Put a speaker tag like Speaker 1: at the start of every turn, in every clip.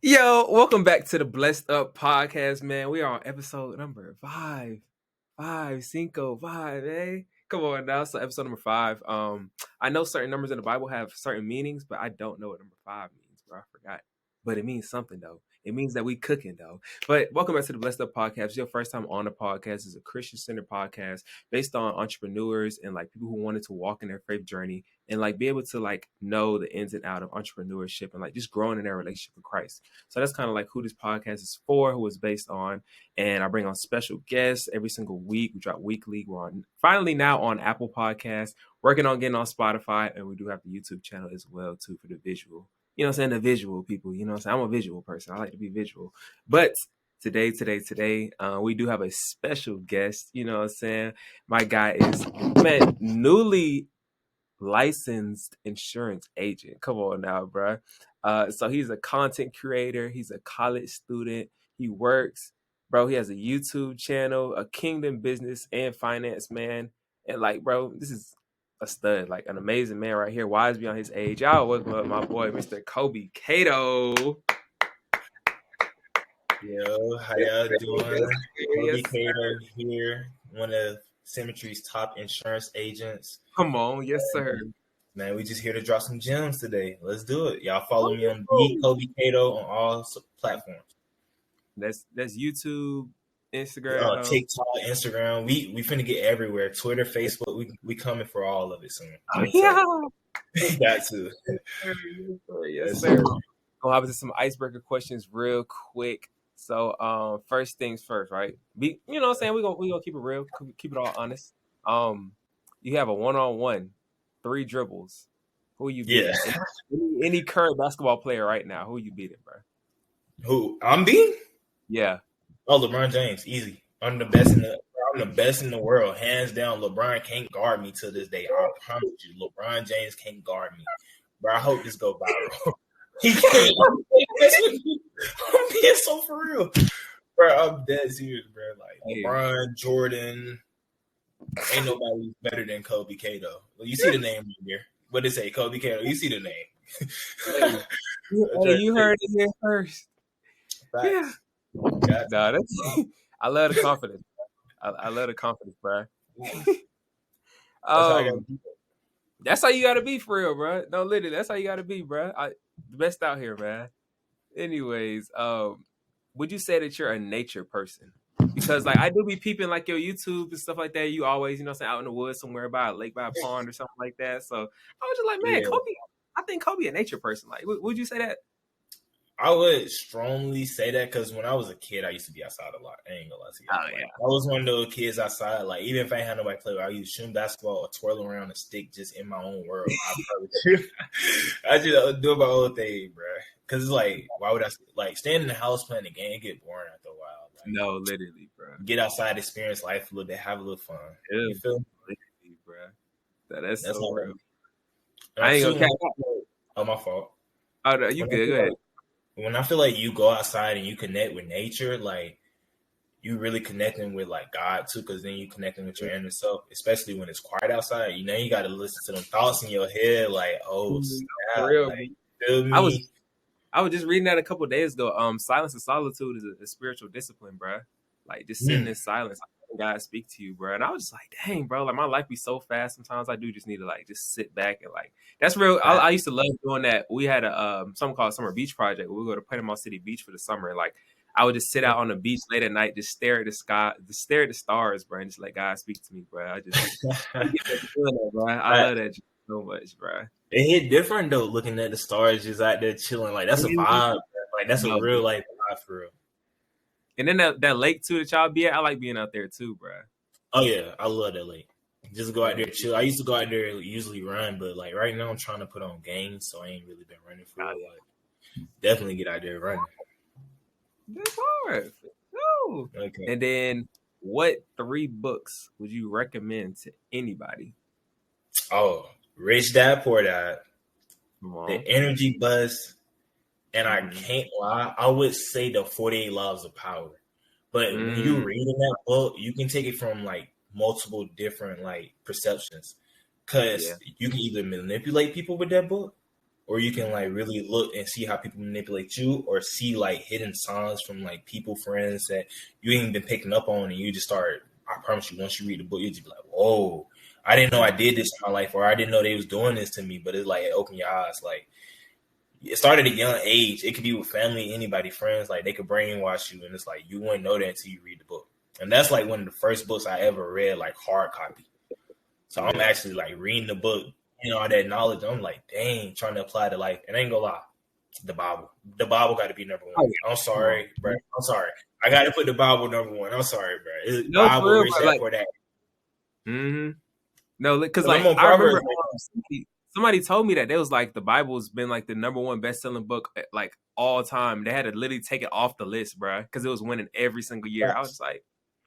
Speaker 1: Yo, welcome back to the Blessed Up Podcast, man. We are on episode number cinco, five, eh? Come on now, so episode number 5. I know certain numbers in the Bible have certain meanings, but I don't know what number 5 means, bro. I forgot. But it means something though. It means that we cooking though. But welcome back to the Blessed Up Podcast. If it's your first time on the podcast. It's a Christian-centered podcast based on entrepreneurs and like people who wanted to walk in their faith journey and like be able to like know the ins and out of entrepreneurship and like just growing in their relationship with Christ. So that's kind of like who this podcast is for, who it's based on. And I bring on special guests every single week. We drop weekly. We're on finally now on Apple Podcasts, working on getting on Spotify, and we do have the YouTube channel as well too for the visual. You know what I'm saying? The visual people. You know what I'm saying? I'm a visual person. I like to be visual. But today, we do have a special guest. You know what I'm saying? My guy is, man, newly licensed insurance agent. Come on now, bro. So he's a content creator. He's a college student. He works, bro. He has a YouTube channel, a kingdom business and finance man. And like, bro, this is a stud, like an amazing man right here. Wise beyond his age. Y'all welcome up my boy, Mr. Cato.
Speaker 2: Yo, how y'all doing? Yes, Cato here, one of Symmetry's top insurance agents.
Speaker 1: Come on, yes, sir.
Speaker 2: Man, we just here to drop some gems today. Let's do it. Y'all follow me on Kobe Cato on all platforms.
Speaker 1: That's YouTube, Instagram,
Speaker 2: TikTok, Instagram. We finna get everywhere. Twitter, Facebook. We coming for all of it soon.
Speaker 1: Oh, yeah,
Speaker 2: got to.
Speaker 1: Yes, sir. Gonna hop into some icebreaker questions real quick. So, first things first, right? You know what I'm saying? We gonna keep it real, keep it all honest. You have a 1-on-1, 3 dribbles. Who you beating? Yeah. Any current basketball player right now? Who you beating, bro?
Speaker 2: Who I'm beating?
Speaker 1: Yeah.
Speaker 2: Oh, LeBron James, easy. I'm the best in the world, hands down. LeBron can't guard me to this day. I promise you, LeBron James can't guard me. Bro, I hope this go viral. He can't. I'm being so for real, bro. I'm dead serious, bro. Like LeBron, Jordan, ain't nobody better than Kobe Cato. You see the name right here. What did it say, Kobe Cato? You see the name.
Speaker 1: You heard it here first.
Speaker 2: Facts.
Speaker 1: Yeah. Nah, I love the confidence. I love the confidence, bro. That's how you gotta be for real, bro. No, literally, that's how you gotta be, bro. The best out here, man. Anyways, would you say that you're a nature person? Because like I do be peeping like your YouTube and stuff like that. You always, you know, out in the woods somewhere by a lake, by a pond or something like that. So I was just like, man, Kobe. I think Kobe a nature person. Like, would you say that?
Speaker 2: I would strongly say that because when I was a kid, I used to be outside a lot. I ain't gonna lie to you.
Speaker 1: Oh, yeah.
Speaker 2: I was one of those kids outside. Like, even if I had nobody play with, I used to shoot basketball or twirl around a stick just in my own world. I just do my own thing, bro. Because it's like, why would I like staying in the house playing the game? Get boring after a while. Like,
Speaker 1: no, literally, bro.
Speaker 2: Get outside, experience life a little bit, have a little fun.
Speaker 1: Yeah,
Speaker 2: you feel
Speaker 1: me, bro? That's so real.
Speaker 2: I ain't gonna catch up. Oh, my fault.
Speaker 1: Oh, no, you good? Go ahead.
Speaker 2: When I feel like you go outside and you connect with nature, like you really connecting with like God too, because then you connecting with your inner self, especially when it's quiet outside. You know, you got to listen to them thoughts in your head, like, oh, snap,
Speaker 1: for real.
Speaker 2: Like, feel me?
Speaker 1: I was just reading that a couple of days ago. Silence and solitude is a spiritual discipline, bro. Like just sitting in silence, God speak to you, bro. And I was just like, dang, bro, like my life be so fast. Sometimes I do just need to like just sit back and like that's real. I used to love doing that. We had a something called Summer Beach Project. We would go to Panama City Beach for the summer, and like I would just sit out on the beach late at night, just stare at the sky, just stare at the stars, bro, and just let God speak to me, bro. I just bro. I love that so much, bro.
Speaker 2: It hit different though, looking at the stars, just out there chilling. Like that's a vibe. Like that's a real life vibe for real.
Speaker 1: And then that lake too that y'all be at, I like being out there too, bro.
Speaker 2: Oh yeah, I love that lake. Just go out there chill. I used to go out there usually run, but like right now I'm trying to put on gains, so I ain't really been running for real. Like, definitely get out there running.
Speaker 1: That's hard. No. Okay. And then what 3 books would you recommend to anybody?
Speaker 2: Oh, Rich Dad Poor Dad, The Energy Buzz, and I can't lie, I would say the 48 Laws of Power. But when you reading that book, you can take it from like multiple different like perceptions. Because you can either manipulate people with that book, or you can like really look and see how people manipulate you, or see like hidden signs from like people, friends that you ain't been picking up on, and you just start. I promise you, once you read the book, you just be like, "Whoa, I didn't know I did this in my life, or I didn't know they was doing this to me." But it's like it opened your eyes. Like it started at a young age. It could be with family, anybody, friends. Like they could brainwash you, and it's like you wouldn't know that until you read the book. And that's like one of the first books I ever read, like hard copy. So I'm actually like reading the book, all that knowledge. I'm like, dang, trying to apply to life. And I ain't gonna lie, the Bible got to be number one.
Speaker 1: Oh, yeah.
Speaker 2: I'm sorry, bro. I'm sorry. I got to put the Bible number one. I'm sorry, bro.
Speaker 1: No,
Speaker 2: Bible,
Speaker 1: for real,
Speaker 2: rich
Speaker 1: bro,
Speaker 2: dad,
Speaker 1: like,
Speaker 2: poor dad.
Speaker 1: no, because
Speaker 2: I'm
Speaker 1: like
Speaker 2: on
Speaker 1: I remember
Speaker 2: Proverbs.
Speaker 1: somebody told me that they was like the Bible's been like the number one best selling book like all time. They had to literally take it off the list, bro, because it was winning every single year. I was just like,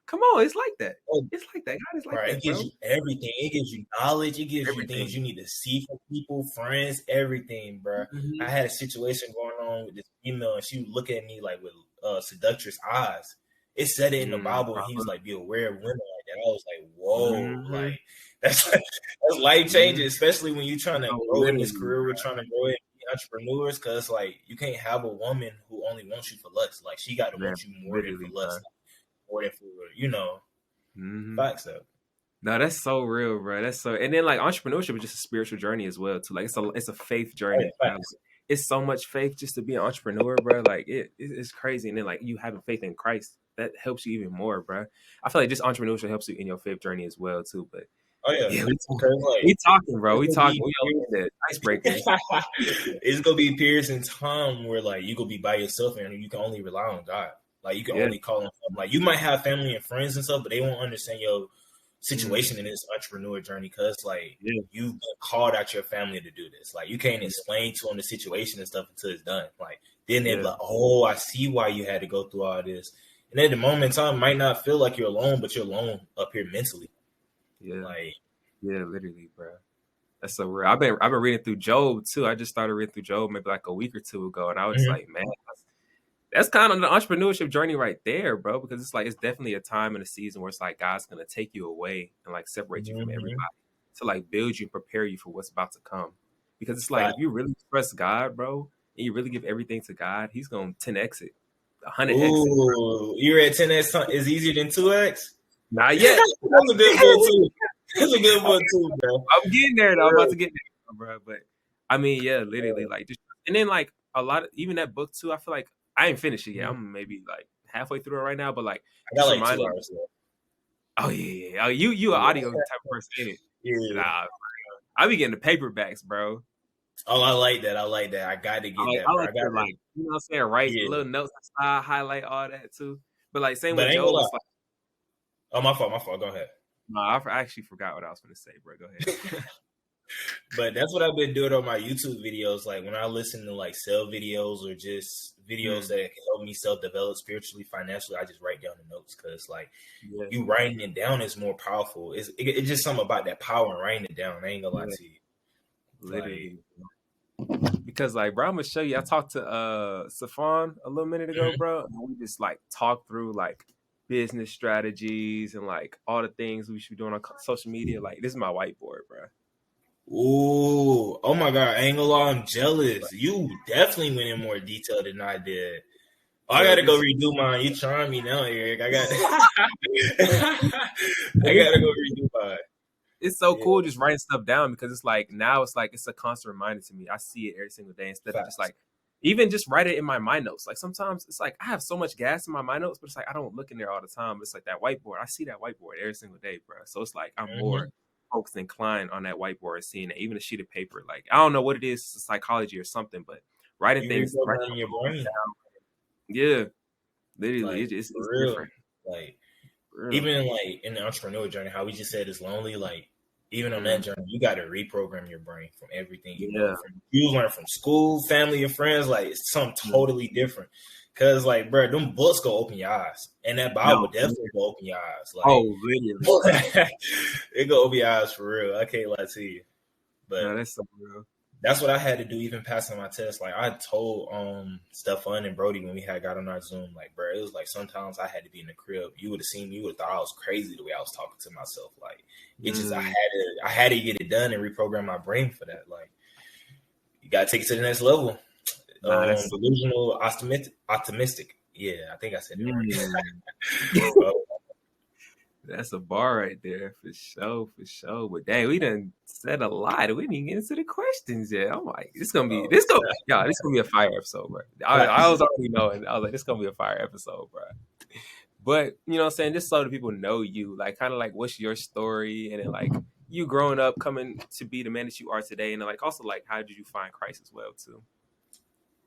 Speaker 1: come on, it's like that. It's like that. God is like
Speaker 2: Bro, it
Speaker 1: that,
Speaker 2: gives
Speaker 1: bro.
Speaker 2: you everything. It gives you knowledge. It gives you things
Speaker 1: Everything.
Speaker 2: you need to see from people, friends, everything, bro. I had a situation going on with this female, and she would look at me like with seductress eyes. It said it in the Bible, and he was like, "Be aware of women like that." I was like, "Whoa, like that's life changing, especially when you're trying to
Speaker 1: No,
Speaker 2: grow in this
Speaker 1: literally,
Speaker 2: career. We're trying to grow in entrepreneurs, because like you can't have a woman who only wants you for lust. Like she got to
Speaker 1: man,
Speaker 2: want you more than for
Speaker 1: literally,
Speaker 2: lust,
Speaker 1: bro.
Speaker 2: more than for facts though.
Speaker 1: No, that's so real, bro. That's so, and then like entrepreneurship is just a spiritual journey as well, too. Like it's a faith
Speaker 2: Oh yeah,
Speaker 1: journey, bro. Like,
Speaker 2: facts.
Speaker 1: it's so much faith just to be an entrepreneur, bro. Like it's crazy, and then like you having faith in Christ that helps you even more, bro. I feel like just entrepreneurship helps you in your faith journey as well, too. But
Speaker 2: Oh yeah,
Speaker 1: yeah,
Speaker 2: because like
Speaker 1: we talking, bro.
Speaker 2: it's
Speaker 1: We
Speaker 2: gonna
Speaker 1: talking.
Speaker 2: be
Speaker 1: We on the icebreakers.
Speaker 2: it's gonna be periods in time where like you gonna be by yourself and you can only rely on God. Like you can
Speaker 1: Yeah,
Speaker 2: only call on him. Like you might have family and friends and stuff, but they won't understand your
Speaker 1: mm,
Speaker 2: situation in this entrepreneur journey, because like
Speaker 1: yeah,
Speaker 2: you've been called out your family to do this. Like you can't
Speaker 1: yeah,
Speaker 2: explain to them the situation and stuff until it's done. Like then they're
Speaker 1: yeah,
Speaker 2: like, "Oh, I see why you had to go through all this." And at the moment in time, might not feel like you're alone, but you're alone up here mentally.
Speaker 1: yeah,
Speaker 2: Like,
Speaker 1: yeah. Literally, bro. That's so real. I've been reading through Job too. I just started reading through Job maybe like a week or two ago, and I was
Speaker 2: mhm,
Speaker 1: like, man, that's kind of the entrepreneurship journey right there, bro. Because it's like it's definitely a time and a season where it's like God's gonna take you away and like separate you from everybody
Speaker 2: mhm.
Speaker 1: to like build you and prepare you for what's about to come. Because it's like
Speaker 2: Fact.
Speaker 1: if you really trust God, bro, and you really give everything to God, He's gonna 10x it, 100x it.
Speaker 2: Ooh, you're at 10x is easier than 2x?
Speaker 1: Not yet.
Speaker 2: That's a good one too. That's a good one too, bro.
Speaker 1: I'm getting there though. I'm
Speaker 2: For
Speaker 1: about
Speaker 2: real.
Speaker 1: to get there, bro. But I mean, yeah, literally, like just and then like a lot of even that book too. I feel like I ain't finished it yet.
Speaker 2: Mhm.
Speaker 1: I'm maybe like halfway through it right now. But like
Speaker 2: I got
Speaker 1: just
Speaker 2: like 2
Speaker 1: reminding,
Speaker 2: hours left.
Speaker 1: oh yeah, yeah. Oh you an audio
Speaker 2: Yeah.
Speaker 1: type of person, ain't it?
Speaker 2: Yeah.
Speaker 1: Nah, I be getting the paperbacks, bro.
Speaker 2: Oh, I like that. I like that. I got to
Speaker 1: I
Speaker 2: get
Speaker 1: like
Speaker 2: that,
Speaker 1: I
Speaker 2: bro.
Speaker 1: like
Speaker 2: I got
Speaker 1: to
Speaker 2: to.
Speaker 1: like you know what I'm saying, write
Speaker 2: Yeah.
Speaker 1: little notes, style, highlight all that too. But like same
Speaker 2: But
Speaker 1: with
Speaker 2: I ain't gonna
Speaker 1: Joe,
Speaker 2: lie.
Speaker 1: it's like
Speaker 2: Oh, my fault. My fault. Go ahead.
Speaker 1: nah, I actually forgot what I was gonna say, bro. Go ahead.
Speaker 2: But that's what I've been doing on my YouTube videos. Like when I listen to like sell videos or just videos
Speaker 1: Mm,
Speaker 2: that can help me self develop spiritually, financially, I just write down the notes, because like
Speaker 1: yeah,
Speaker 2: you writing it down is more powerful. It's just something about that power and writing it down. I ain't gonna lie
Speaker 1: yeah,
Speaker 2: to you. Like,
Speaker 1: literally. Because like bro, I'm gonna show you. I talked to Safon a little minute ago,
Speaker 2: mhm.
Speaker 1: bro. And we just like talked through like business strategies and like all the things we should be doing on social media. Like this is my whiteboard, bro.
Speaker 2: Ooh, oh my god, I ain't gonna lie, I'm jealous. You definitely went in more detail than I did. Oh, I
Speaker 1: Bro,
Speaker 2: gotta go
Speaker 1: this
Speaker 2: redo mine. You trying me now, Eric. I got I gotta go redo mine.
Speaker 1: it's so
Speaker 2: Yeah,
Speaker 1: cool just writing stuff down because it's like now it's like it's a constant reminder to me. I see it every single day instead of just
Speaker 2: facts.
Speaker 1: like even just write it in my mind notes. Like sometimes it's like I have so much gas in my mind notes, but it's like I don't look in there all the time. It's like that whiteboard. I see that whiteboard every single day, bro. So it's like I'm more
Speaker 2: Mm-hmm.
Speaker 1: focused inclined on that whiteboard, seeing it, even a sheet of paper. Like I don't know what it is, psychology or something, but writing
Speaker 2: You
Speaker 1: things, writing
Speaker 2: reprogramming your brain,
Speaker 1: down. Yeah, literally,
Speaker 2: like
Speaker 1: it's
Speaker 2: for real.
Speaker 1: different.
Speaker 2: Like
Speaker 1: For real.
Speaker 2: even like in the entrepreneur journey, how we just said it's lonely. Like even on that
Speaker 1: Mm,
Speaker 2: journey, you got to reprogram your brain from everything you know.
Speaker 1: yeah.
Speaker 2: From you learn from school, family, and friends. Like it's something
Speaker 1: Mm.
Speaker 2: totally different. Cause like, bro, them books go open your eyes, and that Bible
Speaker 1: No.
Speaker 2: definitely go open your eyes. Like
Speaker 1: Oh, literally.
Speaker 2: it go open your eyes for real. I can't lie to you,
Speaker 1: No,
Speaker 2: but
Speaker 1: that's so real.
Speaker 2: that's what I had to do, even passing my test. Like I told Stefan and Brody when we had got on our Zoom, like, bro, it was like sometimes I had to be in the crib. You would have seen me, you would have thought I was crazy the way I was talking to myself. Like it just
Speaker 1: Mm.
Speaker 2: I had to get it done and reprogram my brain for that. Like gotta take it to the next level.
Speaker 1: Nah, that's
Speaker 2: Delusional, optimistic. Yeah, I think I said it
Speaker 1: mm,
Speaker 2: right.
Speaker 1: that's a bar right there for sure, for sure. But dang, we done said a lot. We didn't even get into the questions yet. I'm like, this gonna be a fire episode, bro. I
Speaker 2: Facts.
Speaker 1: was already knowing. I was like, this gonna be a fire episode, bro. But you know what I'm saying, just so the people know you, like kind of like what's your story, and then like you growing up, coming to be the man that you are today, and then like also like how did you find Christ as well too?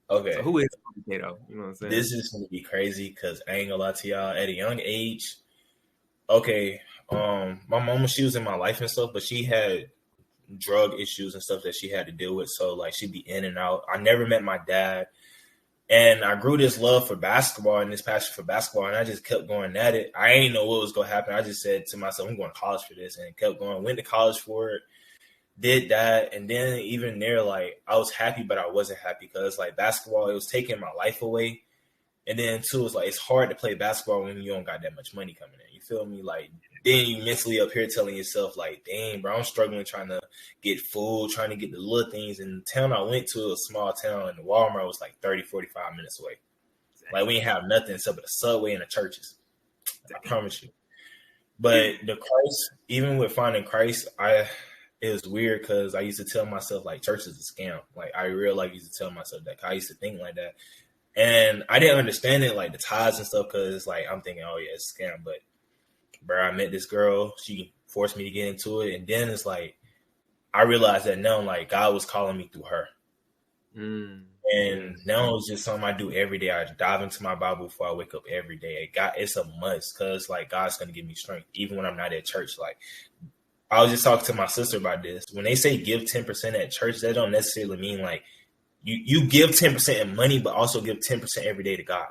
Speaker 1: So
Speaker 2: Okay,
Speaker 1: who is Cato? You know what I'm saying?
Speaker 2: this is gonna be crazy because I ain't gonna lie to y'all. At a young age, okay, my mama, she was in my life and stuff, but she had drug issues and stuff that she had to deal with. So like she'd be in and out. I never met my dad. And I grew this love for basketball and this passion for basketball, and I just kept going at it. I ain't know what was gonna happen. I just said to myself, I'm going to college for this, and kept going. Went to college for it, did that, and then even there, like I was happy, but I wasn't happy because like basketball, it was taking my life away. And then too, it's like it's hard to play basketball when you don't got that much money coming in. You feel me? Like then you mentally up here telling yourself like, dang, bro, I'm struggling trying to get food, trying to get the little things. And the town I went to, a small town, and the Walmart was like 30, 45 minutes away. Like we didn't have nothing except for the subway and the churches. I promise you. But the Christ, even with finding Christ, it was weird because I used to tell myself like church is a scam. Like I real life used to tell myself that. I used to think like that. And I didn't understand it, like the ties and stuff, because like I'm thinking, oh yeah, it's a scam. But bro, I met this girl. She forced me to get into it, and then it's like I realized that now, like God was calling me through her, and now it's just something I do every day. I dive into my Bible before I wake up every day. It's a must because like God's gonna give me strength, even when I'm not at church. Like I was just talking to my sister about this. When they say give 10% at church, that don't necessarily mean like you give 10% in money, but also give 10% every day to God.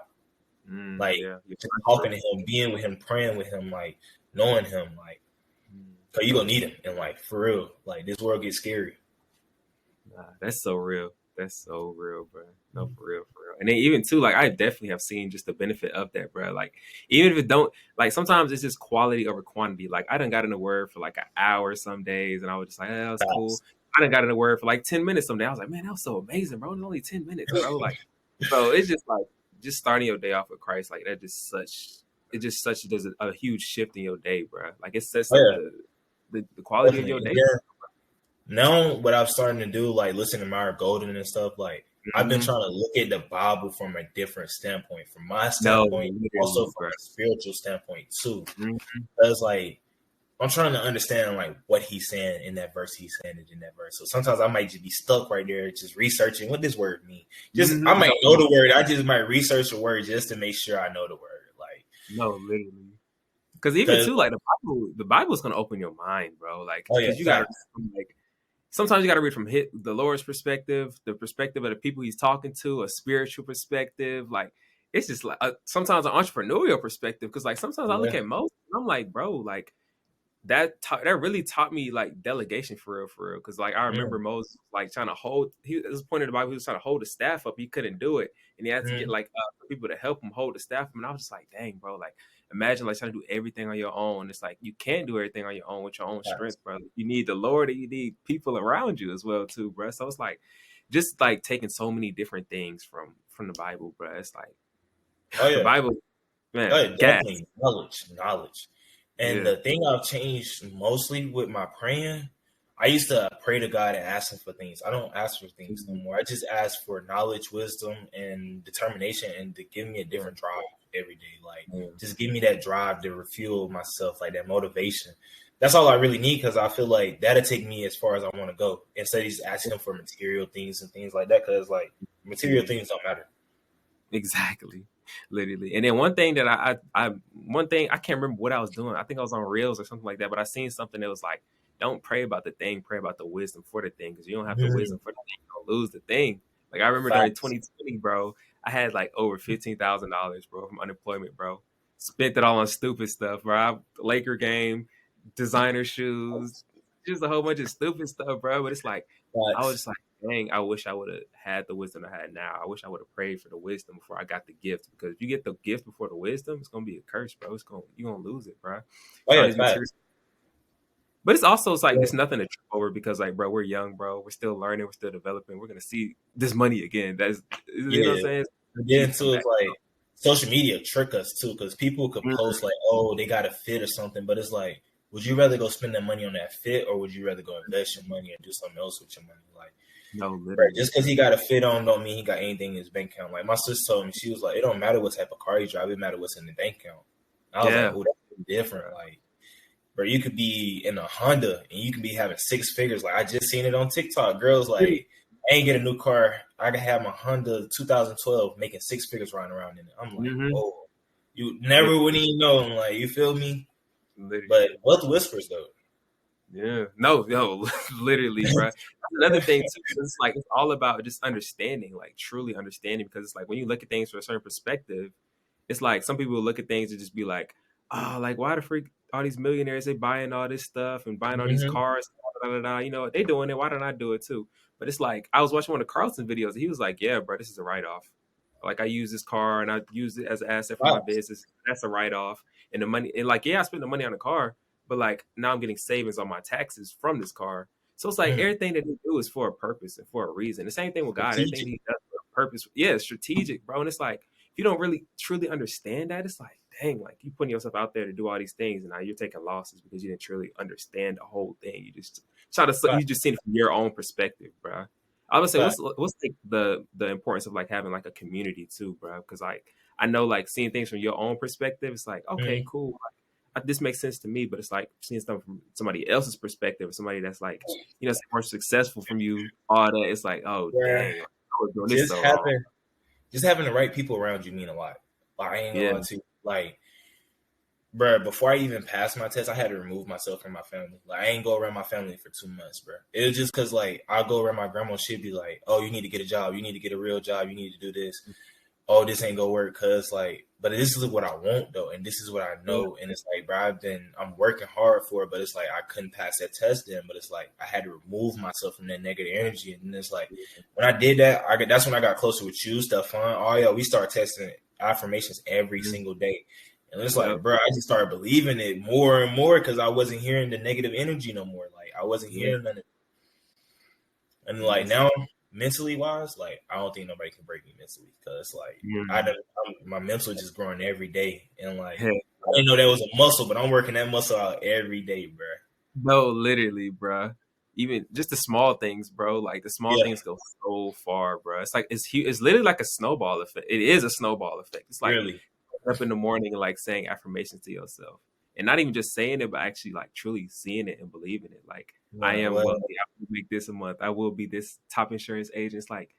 Speaker 2: Like
Speaker 1: Yeah,
Speaker 2: just talking to him, being with him, praying with him, like knowing him, like cause you gonna need him. And like for real, like this world gets scary.
Speaker 1: nah, that's so real. That's so real, bro. No, for real, for real. And then even too, like I definitely have seen just the benefit of that, bro. Like even if it don't, like sometimes it's just quality over quantity. Like I done got in the word for like an hour some days, and I was just like, that was cool.
Speaker 2: Facts.
Speaker 1: I done got in the word for like 10 minutes some day. I was like, man, that was so amazing, bro. It was only 10 minutes, bro. Like, so it's just like just starting your day off with Christ, like that. Just such it just such does a huge shift in your day, bro. Like it sets
Speaker 2: Oh
Speaker 1: up
Speaker 2: yeah,
Speaker 1: the quality of
Speaker 2: definitely.
Speaker 1: your
Speaker 2: And
Speaker 1: day.
Speaker 2: then now what I'm starting to do, like listen to Myra Golden and stuff, like I've been
Speaker 1: Mm-hmm.
Speaker 2: trying to look at the Bible from a different standpoint, from my
Speaker 1: No,
Speaker 2: standpoint, also
Speaker 1: literally,
Speaker 2: from
Speaker 1: bro.
Speaker 2: a spiritual standpoint too.
Speaker 1: Mhm.
Speaker 2: Because like I'm trying to understand like what he's saying in that verse, he's saying it in that verse. So sometimes I might just be stuck right there, just researching what this word mean. Just I
Speaker 1: Mhm.
Speaker 2: might know the word, I just might research the word just to make sure I know the word. Like,
Speaker 1: No, literally. Because even
Speaker 2: cause
Speaker 1: too, like the Bible's gonna open your mind, bro. Like,
Speaker 2: oh yeah,
Speaker 1: because you gotta
Speaker 2: facts.
Speaker 1: like sometimes you gotta read from the Lord's perspective, the perspective of the people He's talking to, a spiritual perspective. Like, it's just like sometimes an entrepreneurial perspective. Because like sometimes I look
Speaker 2: Yeah.
Speaker 1: at Moses, and I'm like, bro, like that really taught me like delegation for real. Because like I remember
Speaker 2: Mm,
Speaker 1: Moses like trying to hold. He at this point in the Bible, he was trying to hold the staff up. He couldn't do it, and he had to get
Speaker 2: mm,
Speaker 1: like people to help him hold the staff up. And I was just like, dang, bro, like imagine like trying to do everything on your own. It's like you can't do everything on your own with your own
Speaker 2: facts.
Speaker 1: strength, bro. You need the Lord, and you need people around you as well too, bro. So it's like just like taking so many different things from the Bible, bro. It's like
Speaker 2: Oh
Speaker 1: the
Speaker 2: yeah.
Speaker 1: Bible,
Speaker 2: Oh,
Speaker 1: man,
Speaker 2: yeah,
Speaker 1: gas.
Speaker 2: definitely knowledge. And
Speaker 1: Yeah.
Speaker 2: the thing I've changed mostly with my praying, I used to pray to God and ask Him for things. I don't ask for things no
Speaker 1: Mhm.
Speaker 2: more. I just ask for knowledge, wisdom, and determination, and to give me a
Speaker 1: Yeah.
Speaker 2: different drive every day. Like,
Speaker 1: Yeah.
Speaker 2: just give me that drive to refuel myself, like that motivation. That's all I really need because I feel like that'll take me as far as I want to go instead of just asking for material things and things like that. Because like material
Speaker 1: Yeah.
Speaker 2: things don't matter.
Speaker 1: Exactly. Literally. And then one thing that one thing I can't remember what I was doing. I think I was on Reels or something like that, but I seen something that was like, don't pray about the thing, pray about the wisdom for the thing. Because you don't have the
Speaker 2: Mm,
Speaker 1: wisdom for the thing, you're gonna lose the thing. Like I remember during
Speaker 2: facts.
Speaker 1: 2020, bro, I had like over $15,000, bro, from unemployment, bro. Spent it all on stupid stuff, bro. Laker game, designer shoes, just a whole bunch of stupid stuff, bro. But it's like I was
Speaker 2: Facts.
Speaker 1: just like, dang, I wish I would have had the wisdom I had now. I wish I would have prayed for the wisdom before I got the gift. Because if you get the gift before the wisdom, it's gonna be a curse, bro. You're gonna lose it, bro.
Speaker 2: Oh
Speaker 1: All
Speaker 2: yeah,
Speaker 1: these materials.
Speaker 2: facts.
Speaker 1: But it's like it's nothing to trip over because like, bro, we're young, bro. We're still learning. We're still developing. We're gonna see this money again. That's you know what I'm
Speaker 2: Yeah.
Speaker 1: saying.
Speaker 2: And
Speaker 1: Keep
Speaker 2: then
Speaker 1: coming
Speaker 2: too,
Speaker 1: back.
Speaker 2: it's like social media trick us too, because people could
Speaker 1: Mhm.
Speaker 2: post like, oh, they got a fit or something, but it's like, would you rather go spend that money on that fit, or would you rather go invest your money and do something else with your money? Like,
Speaker 1: No,
Speaker 2: bro,
Speaker 1: literally,
Speaker 2: just because
Speaker 1: bro.
Speaker 2: he got a fit on don't mean he got anything in his bank account. Like my sister told me, she was like, it don't matter what type of car you drive, it matter what's in the bank account. I was like,
Speaker 1: Yeah,
Speaker 2: oh, that's different. Like, bro, you could be in a Honda and you can be having six figures. Like I just seen it on TikTok. Girls like, I ain't get a new car. I could have my Honda 2012 making six figures riding around in it. I'm like,
Speaker 1: mm-hmm.
Speaker 2: whoa, you never would even know. I'm like, you feel me? But
Speaker 1: Literally.
Speaker 2: wealth whispers though.
Speaker 1: Yeah. No, literally, bro. Another thing too, it's like it's all about just understanding, like truly understanding, because it's like when you look at things from a certain perspective, it's like some people will look at things and just be like, oh, like why the freak all these millionaires they buying all this stuff and buying all these
Speaker 2: Mm-hmm.
Speaker 1: cars, da, da, da, da. You know, they doing it. Why don't I do it too? But it's like I was watching one of Carlson videos. And he was like, yeah, bro, this is a write off. Like I use this car and I use it as an asset for my
Speaker 2: Wow.
Speaker 1: business. That's a write off. And the money and like yeah, I spent the money on the car, but like now I'm getting savings on my taxes from this car. So it's like
Speaker 2: Mm.
Speaker 1: everything that he do is for a purpose and for a reason. The same thing with God. Everything
Speaker 2: Strategic.
Speaker 1: he does for a purpose. Yeah, it's strategic, bro. And it's like if you don't really truly understand that, it's like, dang, like you putting yourself out there to do all these things, and now you're taking losses because you didn't truly understand the whole thing. You just try to
Speaker 2: Fact.
Speaker 1: you just seen it from your own perspective, bro. I would say
Speaker 2: Fact.
Speaker 1: what's like the importance of like having like a community too, bro? Because like I know like seeing things from your own perspective, it's like okay,
Speaker 2: Mm-hmm.
Speaker 1: cool. This makes sense to me, but it's like seeing stuff from somebody else's perspective, somebody that's like, you know, more successful from you, all that. It's like, oh
Speaker 2: Where
Speaker 1: dang, like, I was doing this
Speaker 2: just
Speaker 1: so wrong.
Speaker 2: having just having the right people around you mean a lot. Like I ain't gonna
Speaker 1: Yeah,
Speaker 2: lie to you. Like, bro, before I even passed my test, I had to remove myself from my family. Like, I ain't go around my family for 2 months, bro. It was just because, like, I'll go around my grandma. She'd be like, oh, you need to get a job. You need to get a real job. You need to do this. Oh, this ain't gonna work because, like, but this is what I want, though. And this is what I
Speaker 1: yeah,
Speaker 2: know. And it's like, bro, I'm working hard for it, but it's like, I couldn't pass that test then. But it's like, I had to remove myself from that negative energy. And it's like, when I did that, that's when I got closer with you, Stefan. Oh, yeah, we start testing affirmations every
Speaker 1: mhm,
Speaker 2: single day. And it's like,
Speaker 1: yep,
Speaker 2: bro, I just started believing it more and more because I wasn't hearing the negative energy no more. Like I wasn't
Speaker 1: yeah,
Speaker 2: hearing none of it. And
Speaker 1: and
Speaker 2: like
Speaker 1: that's
Speaker 2: now, mentally wise, like I don't think nobody can break me mentally because like
Speaker 1: mm,
Speaker 2: my mental is just growing every day. And like
Speaker 1: heck,
Speaker 2: I didn't know that was a muscle, but I'm working that muscle out every day, bro.
Speaker 1: no, literally, bro. Even just the small things, bro. Like the small
Speaker 2: Yeah,
Speaker 1: things go so far, bro. It's like it's huge. It's literally like a snowball effect. It is a snowball effect. It's like
Speaker 2: really.
Speaker 1: up in the morning and like saying affirmations to yourself, and not even just saying it, but actually like truly seeing it and believing it. Like I
Speaker 2: Man,
Speaker 1: am
Speaker 2: what?
Speaker 1: wealthy. I will make this a month. I will be this top insurance agent. It's like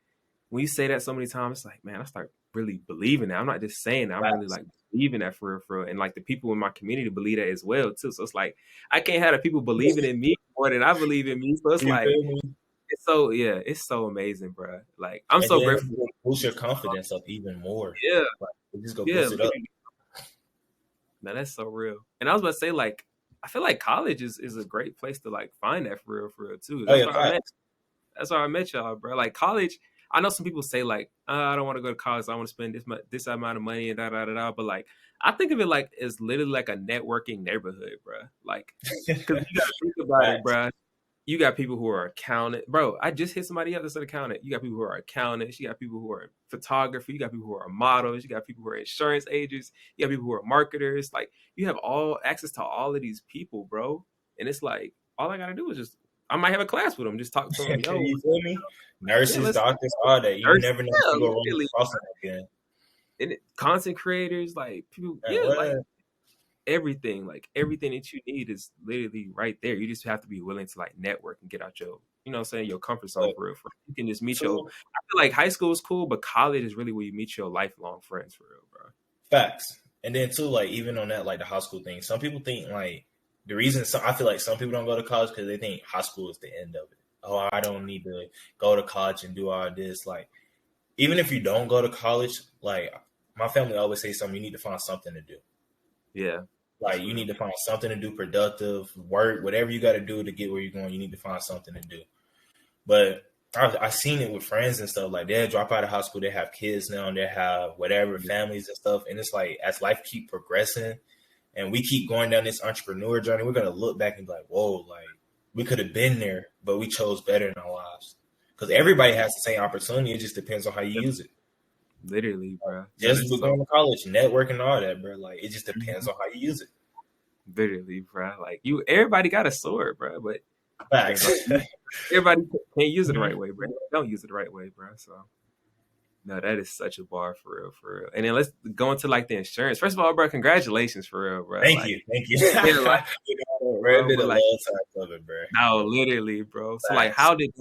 Speaker 1: when you say that so many times, it's like, man, I start really believing that. I'm not just saying that. I'm really
Speaker 2: Facts.
Speaker 1: like believing that for real. And like the people in my community believe that as well too. So it's like I can't have the people believing in me more than I believe in me. So it's
Speaker 2: You
Speaker 1: like
Speaker 2: feel me?
Speaker 1: it's so yeah, it's so amazing, bro. Like I'm
Speaker 2: And
Speaker 1: so
Speaker 2: then
Speaker 1: grateful.
Speaker 2: it boosts your confidence up even more.
Speaker 1: Yeah,
Speaker 2: Like it just go
Speaker 1: yeah,
Speaker 2: boost it up.
Speaker 1: literally. Man, that's so real. And I was about to say, like, I feel like college is a great place to like find that for real too.
Speaker 2: Oh yeah, facts.
Speaker 1: That's where I met y'all, bro. Like college, I know some people say like, I don't want to go to college. I want to spend this amount of money and da da da da. But like, I think of it like it's literally like a networking neighborhood, bro. Like, because you gotta think about it,
Speaker 2: Facts.
Speaker 1: bro. You got people who are accountant, bro. I just hit somebody up that's an accountant. You got people who are accountants. You got people who are in photography. You got people who are models. You got people who are insurance agents. You got people who are marketers. Like you have all access to all of these people, bro. And it's like all I gotta do is just I might have a class with them. Just talk to them. Yo,
Speaker 2: You feel me?
Speaker 1: yeah,
Speaker 2: Nurses,
Speaker 1: let's
Speaker 2: doctors, all that. You
Speaker 1: nurse.
Speaker 2: never know if
Speaker 1: Yeah,
Speaker 2: you go run
Speaker 1: literally.
Speaker 2: across them again.
Speaker 1: And content creators, like people,
Speaker 2: Man,
Speaker 1: yeah, like
Speaker 2: what?
Speaker 1: like everything that you need is literally right there. You just have to be willing to like network and get out your, you know what I'm saying, your comfort zone
Speaker 2: But
Speaker 1: for real. You can just meet your
Speaker 2: two
Speaker 1: I feel like high school is cool, but college is really where you meet your lifelong friends for real, bro.
Speaker 2: facts. And then two, like even on that, like the high school thing, some people think like the reason I feel like some people don't go to college because they think high school is the end of it. Oh, I don't need to go to college and do all this. Like even if you don't go to college, like my family always say something, you need to find something to do.
Speaker 1: Yeah,
Speaker 2: Like
Speaker 1: that's
Speaker 2: you need
Speaker 1: real.
Speaker 2: to find something to do, productive work, whatever you got to do to get where you're going. You need to find something to do. But I seen it with friends and stuff. Like they drop out of high school, they have kids now, and they have whatever
Speaker 1: Yeah.
Speaker 2: families and stuff. And it's like as life keep progressing, and we keep going down this entrepreneur journey, we're gonna look back and be like, whoa, like we could have been there, but we chose better in our lives. Because everybody has the same opportunity. It just depends on how you use it.
Speaker 1: Literally, bro.
Speaker 2: Just with going to college, networking, and all that, bro. Like it just depends on how you use it.
Speaker 1: Literally, bro. Like everybody got a sword, bro, but
Speaker 2: Facts.
Speaker 1: everybody can't use it the right way, bro. Don't use it the right way, bro. So no, that is such a bar for real, for real. And then let's go into like the insurance. First of all, bro, congratulations for real, bro.
Speaker 2: Thank
Speaker 1: like,
Speaker 2: you.
Speaker 1: Bro,
Speaker 2: Been a
Speaker 1: like,
Speaker 2: long time coming, bro.
Speaker 1: no, literally, bro. So like, how did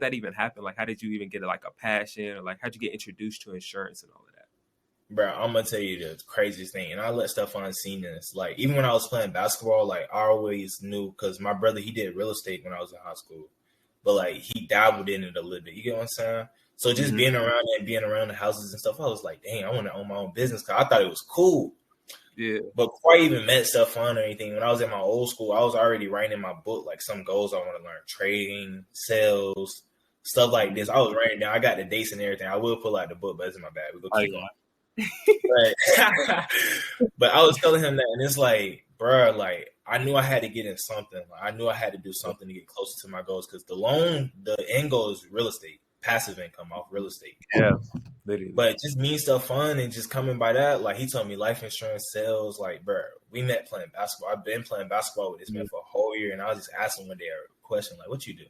Speaker 1: that even happen? Like, how did you even get like a passion, or like, how'd you get introduced to insurance and all of that?
Speaker 2: Bro, I'm gonna tell you the craziest thing, and I let Stephon see this. Like, even when I was playing basketball, like I always knew because my brother he did real estate when I was in high school, but like he dabbled in it a little bit. You get what I'm saying? So just being around it and being around the houses and stuff, I was like, dang, I want to own my own business because I thought it was cool.
Speaker 1: Yeah.
Speaker 2: But before I even met Stephon or anything, when I was at my old school, I was already writing in my book like some goals I want to learn: trading, sales, stuff like this. I was writing down. I got the dates and everything. I will pull out the book, but it's in my bag. We'll keep going. But I was telling him that, and it's like, bro, like I knew I had to get in something. Like, I knew I had to do something to get closer to my goals because the end goal is real estate, passive income off real estate.
Speaker 1: Yeah, literally.
Speaker 2: But just me stuff fun and just coming by that. Like he told me life insurance, sales. Like, bro, we met playing basketball. I've been playing basketball with this man for a whole year, and I was just asking one day a question like, "What you do?"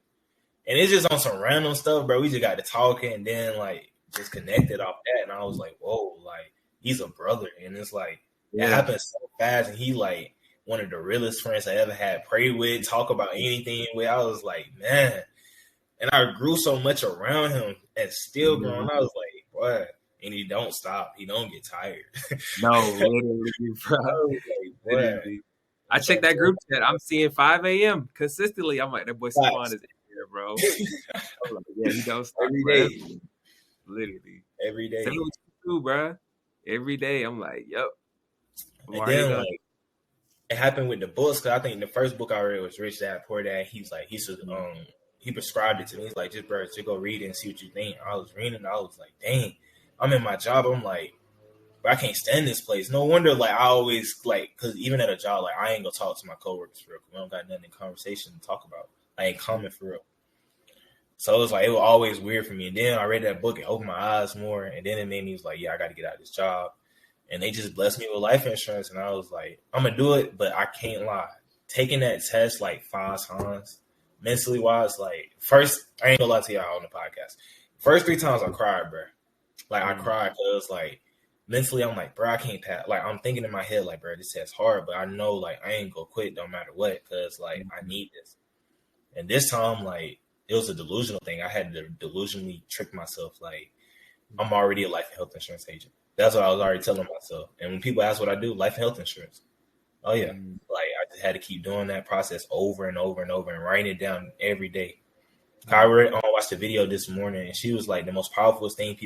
Speaker 2: And it's just on some random stuff, bro. We just got to talking, and then like just connected off that, and I was like, "Whoa!" Like he's a brother, and it's like it happened so fast, and he like one of the realest friends I ever had. Pray with, talk about anything with. I was like, man, and I grew so much around him, and still growing. I was like, what? And he don't stop. He don't get tired.
Speaker 1: No, literally, bro. Literally. I checked that group chat. I'm seeing 5 a.m. consistently. I'm like, that boy Stephon is in here, bro. I'm like, yeah, he don't stop
Speaker 2: every day.
Speaker 1: Literally.
Speaker 2: Every day.
Speaker 1: Tell me what you do, bro. Every day. I'm like, yep.
Speaker 2: And then like it happened with the books, because I think the first book I read was Rich Dad Poor Dad. He's like, he prescribed it to me. He's like, just bro, just go read it and see what you think. I was reading, I was like, dang, I'm in my job. I'm like, I can't stand this place. No wonder, like, I always, like, because even at a job, like, I ain't gonna talk to my coworkers for real. We don't got nothing in conversation to talk about. I ain't comment for real. So it was like, it was always weird for me. And then I read that book and opened my eyes more. And then it made me was like, yeah, I got to get out of this job. And they just blessed me with life insurance. And I was like, I'm going to do it, but I can't lie. Taking that test like 5 times, mentally wise, like, first, I ain't gonna lie to y'all on the podcast. First 3 times I cried, bro. Like, I cried because, like, mentally, I'm like, bro, I can't pass. Like, I'm thinking in my head, like, bro, this test's hard, but I know, like, I ain't gonna quit no matter what, because, like, I need this. And this time, like, it was a delusional thing. I had to delusionally trick myself, like, I'm already a life and health insurance agent. That's what I was already telling myself. And when people ask what I do, life and health insurance. Oh, yeah. Like, I just had to keep doing that process over and over and over and writing it down every day. I watched the video this morning, and she was like, the most powerful thing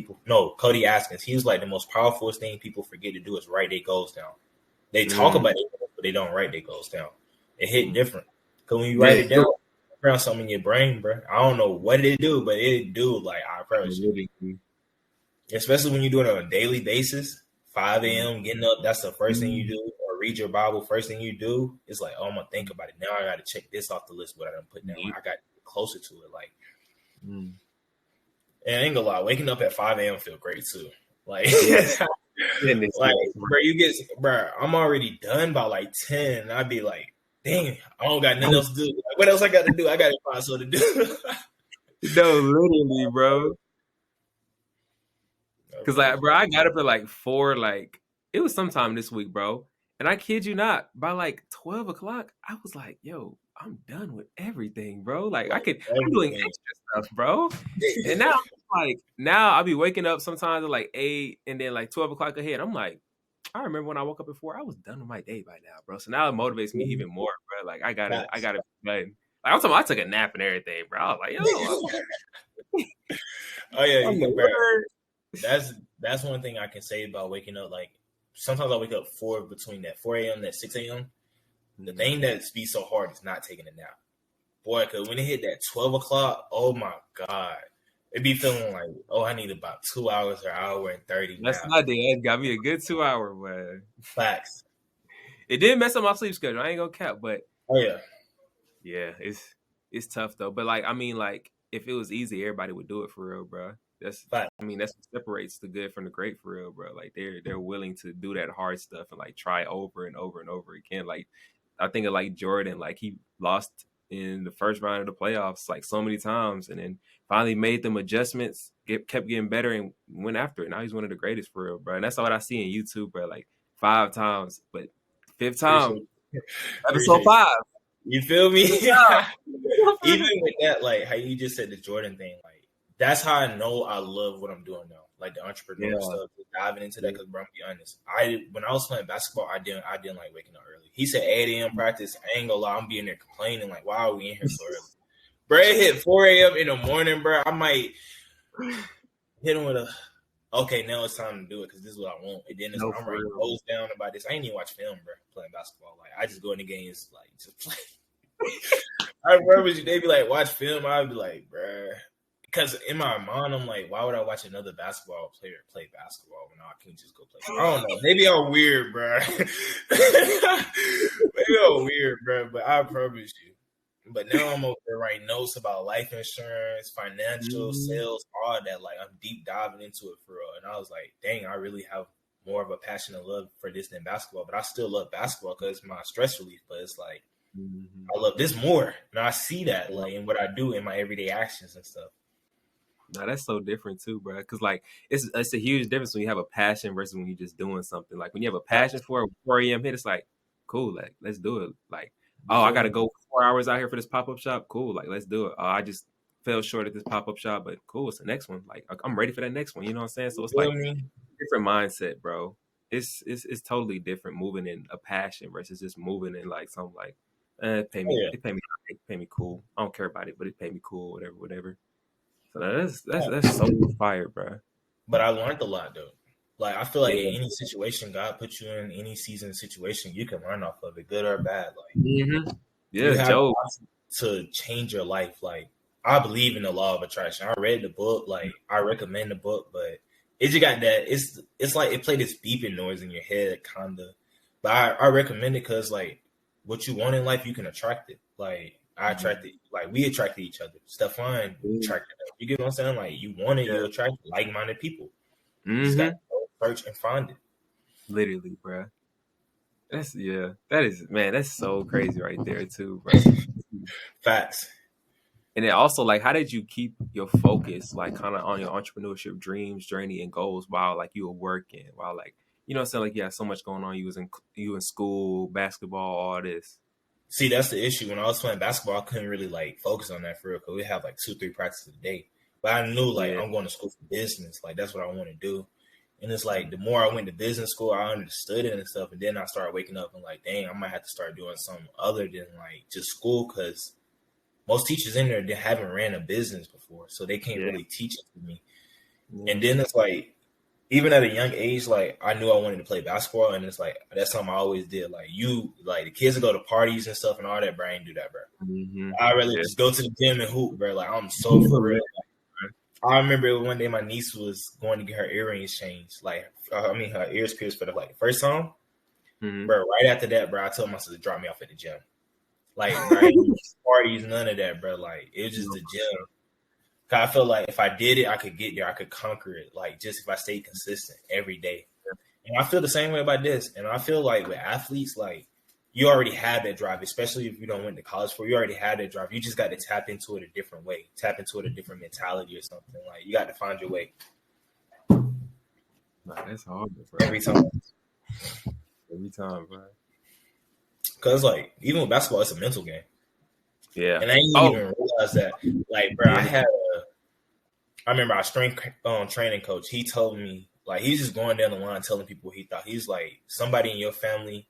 Speaker 2: Cody Askins, he was like, the most powerful thing people forget to do is write their goals down. They talk about it, but they don't write their goals down. It hit different. Because when you write it down, around something in your brain, bro, I don't know what it do, but it do, like, I promise you. Especially when you do it on a daily basis, 5 a.m., getting up, that's the first thing you do. Or read your Bible, first thing you do, it's like, oh, I'm going to think about it. Now I got to check this off the list, what I done put down. Like, I got to get closer to it. Like, and I ain't gonna lie, waking up at 5 a.m. feel great too. Like, like, bro, I'm already done by like 10. I'd be like, dang, I don't got nothing else to do. Like, what else I got to do? I got to find something to do.
Speaker 1: No, literally, bro. Because, like, bro, I got up at like 4, like, it was sometime this week, bro. And I kid you not, by like 12 o'clock, I was like, yo, I'm done with everything, bro. Like, I'm doing extra stuff, bro. And now, I'll be waking up sometimes at like 8 and then like 12 o'clock ahead. I'm like, I remember when I woke up at 4, I was done with my day by now, bro. So now it motivates me even more, bro. Like, I gotta be done. Like, I'm talking about, I took a nap and everything, bro. I was like, yo.
Speaker 2: Oh, yeah, bro. That's one thing I can say about waking up. Like, sometimes I wake up between that 4 a.m. and that 6 a.m. The thing that be so hard is not taking a nap. Boy, because when it hit that 12 o'clock, oh my God. It be feeling like, oh, I need about 2 hours or hour and 30
Speaker 1: That's not the end. Got me a good 2 hour, man.
Speaker 2: Facts.
Speaker 1: It did mess up my sleep schedule. I ain't gonna cap, but
Speaker 2: Oh yeah,
Speaker 1: yeah, it's tough though. But like, I mean, like, if it was easy, everybody would do it for real, bro. That's,
Speaker 2: fact.
Speaker 1: I mean, that's what separates the good from the great for real, bro. Like they're willing to do that hard stuff and like try over and over and over again. Like I think of like Jordan, like he lost in the first round of the playoffs like so many times, and then finally made them adjustments, kept getting better, and went after it. Now he's one of the greatest for real, bro. And that's what I see in YouTube, bro. Like 5 times, but fifth time,
Speaker 2: Appreciate you.
Speaker 1: episode
Speaker 2: Appreciate you.
Speaker 1: 5.
Speaker 2: You feel me?
Speaker 1: Yeah.
Speaker 2: Even with that, like how you just said the Jordan thing, like that's how I know I love what I'm doing now. Like the entrepreneur
Speaker 1: Yeah.
Speaker 2: stuff, just diving into that. Because, bro, I'm be honest, when I was playing basketball, I didn't like waking up early. He said 8 a.m. practice. I ain't gonna lie, I'm being there complaining like, why are we in here so early? Bro, it hit 4 a.m. in the morning, bro. I might hit him with a, okay, now it's time to do it because this is what I want. And then it's like, I'm writing goals down about this. I ain't even watch film, bro, playing basketball. Like, I just go in the games, like, just play. I remember they be like, watch film. I'd be like, bruh. Because in my mind, I'm like, why would I watch another basketball player play basketball when I can just go play? I don't know. Maybe I'm weird, bruh. Maybe I'm weird, bruh. But I promise you. But now I'm over there writing notes about life insurance, financial, sales, all that. Like, I'm deep diving into it for real. And I was like, dang, I really have more of a passion and love for this than basketball. But I still love basketball because it's my stress relief. But it's like, I love this more. And I see that like in what I do in my everyday actions and stuff.
Speaker 1: No, that's so different too, bro. Because like it's a huge difference when you have a passion versus when you're just doing something. Like when you have a passion for it, 4 a.m. hit, it's like, cool, like let's do it. Like, oh, I gotta go 4 hours out here for this pop-up shop. Cool, like let's do it. Oh, I just fell short at this pop-up shop, but cool, it's the next one. Like I'm ready for that next one. You know what I'm saying? So it's like different mindset, bro. It's totally different moving in a passion versus just moving in like something like it pay me, it pay me cool. I don't care about it, but it pay me cool, whatever. So that's so fire, bro.
Speaker 2: But I learned a lot though. Like I feel like in any situation God puts you in, any season situation, you can learn off of it, good or bad. Like you have
Speaker 1: Joe.
Speaker 2: to change your life. Like I believe in the law of attraction. I read the book, like I recommend the book, but it just got that it's like it played this beeping noise in your head, kinda. But I recommend it because like what you want in life, you can attract it. Like I attracted, like we attracted each other. Stefan attracted us. You get what I'm saying? Like you want it, you attract like-minded people. You just got to go search and find it.
Speaker 1: Literally, bro. That's so crazy right there too, bro.
Speaker 2: Facts.
Speaker 1: And then also, like, how did you keep your focus, like, kind of on your entrepreneurship dreams, journey, and goals while, like, you were working, while, like, you know, what I'm saying, like, you had so much going on. You in school, basketball, all this.
Speaker 2: See, that's the issue. When I was playing basketball, I couldn't really like focus on that for real because we have like 2-3 practices a day. But I knew like I'm going to school for business, like that's what I want to do. And it's like the more I went to business school, I understood it and stuff. And then I started waking up and like, dang, I might have to start doing something other than like just school because most teachers in there they haven't ran a business before, so they can't really teach it to me. And then it's like, even at a young age, like I knew I wanted to play basketball, and it's like that's something I always did. Like the kids that go to parties and stuff and all that, bro, I ain't do that, bro. I really just go to the gym and hoop, bro. Like I'm so for real. I remember one day my niece was going to get her earrings changed, like her ears pierced for the like first time. Bro, right after that, bro, I told my sister to drop me off at the gym. Like, bro, parties, none of that, bro. Like it was just the gym. I feel like if I did it, I could get there. I could conquer it. Like just if I stayed consistent every day. And I feel the same way about this. And I feel like with athletes, like you already have that drive, especially if you don't went to college for. You already had that drive. You just got to tap into it a different way. Tap into it a different mentality or something. Like you got to find your way.
Speaker 1: Nah, that's hard, bro.
Speaker 2: Every time.
Speaker 1: Every time, bro.
Speaker 2: Because like even with basketball, it's a mental game.
Speaker 1: Yeah.
Speaker 2: And I didn't even realize that. Like, bro, I remember our strength training coach, he told me, like, he's just going down the line telling people what he thought. He's like, somebody in your family,